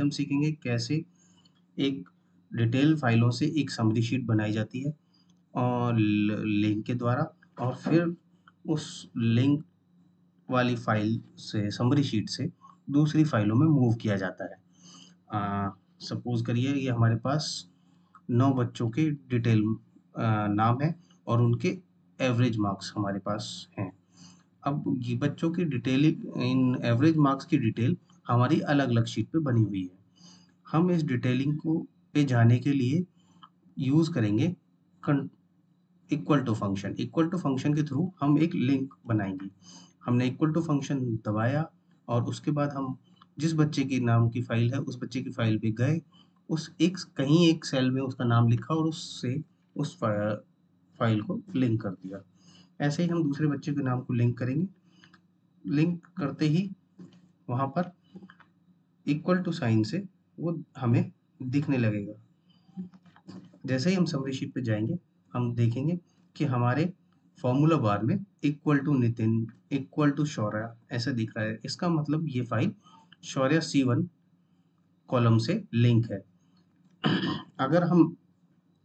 हम सीखेंगे कैसे एक डिटेल फाइलों से एक समरी शीट बनाई जाती है और लिंक के द्वारा और फिर उस लिंक वाली फाइल से समरी शीट से दूसरी फाइलों में मूव किया जाता है। सपोज करिए ये हमारे पास 9 बच्चों के डिटेल नाम है और उनके एवरेज मार्क्स हमारे पास हैं। अब ये बच्चों की डिटेल इन एवरेज मार्क्स की डिटेल हमारी अलग-अलग शीट पे बनी हुई है। हम इस डिटेलिंग को पे जाने के लिए यूज़ करेंगे कन इक्वल टू फंक्शन के थ्रू हम एक लिंक बनाएँगे। हमने इक्वल टू फंक्शन दबाया और उसके बाद हम जिस बच्चे के नाम की फ़ाइल है, उस बच्चे की फ़ाइल पे गए, उस एक कहीं एक सेल में उसका नाम लिखा और उससे उस फ़ाइल को लिंक कर दिया। ऐसे ही हम दूसरे बच्चे के नाम को लिंक करेंगे। लिंक करते ही वहाँ पर इक्वल टू साइन से वो हमें दिखने लगेगा। जैसे ही हम समरी शीट पे जाएँगे, हम देखेंगे कि हमारे फ़ॉर्मूला बार में equal to Nitin, equal to Shaurya ऐसा दिख रहा है। इसका मतलब ये फ़ाइल शौर्य C1 कॉलम से लिंक है। अगर हम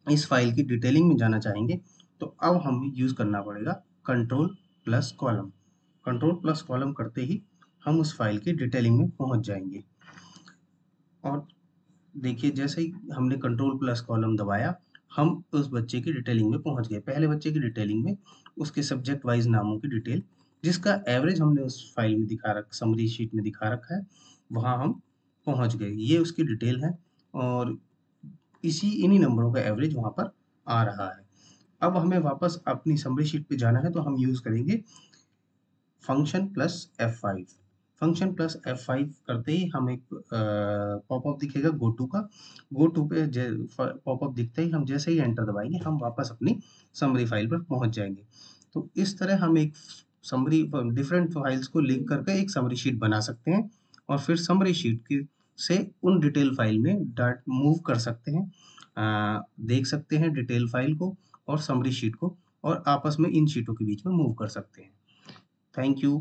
इस फ़ाइल की डिटेलिंग में जाना चाहेंगे, तो अब हमें यूज़ करना पड़ेगा control plus column. Control plus column करते ही हम उस फ़ाइल की डिटेलिंग में पहुँच जाएँगे। और देखिए जैसे ही हमने कंट्रोल प्लस कॉलम दबाया, हम उस बच्चे की डिटेलिंग में पहुँच गए। पहले बच्चे की डिटेलिंग में उसके सब्जेक्ट वाइज़ नामों की डिटेल, जिसका एवरेज हमने उस फ़ाइल में समरी शीट में दिखा रखा है, वहाँ हम पहुँच गए। ये उसकी डिटेल है और इन्हीं नंबरों का एवरेज वहाँ पर आ रहा है। अब हमें वापस अपनी समरी शीट पे जाना है तो हम यूज़ करेंगे function plus F5। Function plus F5 करते ही हमें एक पॉपअप दिखेगा गो टू का। गो टू पे पॉपअप दिखते ही हम जैसे ही एंटर दबाएँगे हम वापस अपनी समरी फाइल पर पहुँच जाएँगे। तो इस तरह हम एक समरी डिफरेंट फाइल्स को लिंक करके एक समरी शीट बना सकते हैं और फिर समरी शीट की से उन डिटेल फाइल में डाट मूव कर सकते हैं। देख सकते हैं डिटेल फाइल को और समरी शीट को और आपस में इन शीटों के बीच में मूव कर सकते हैं। Thank you.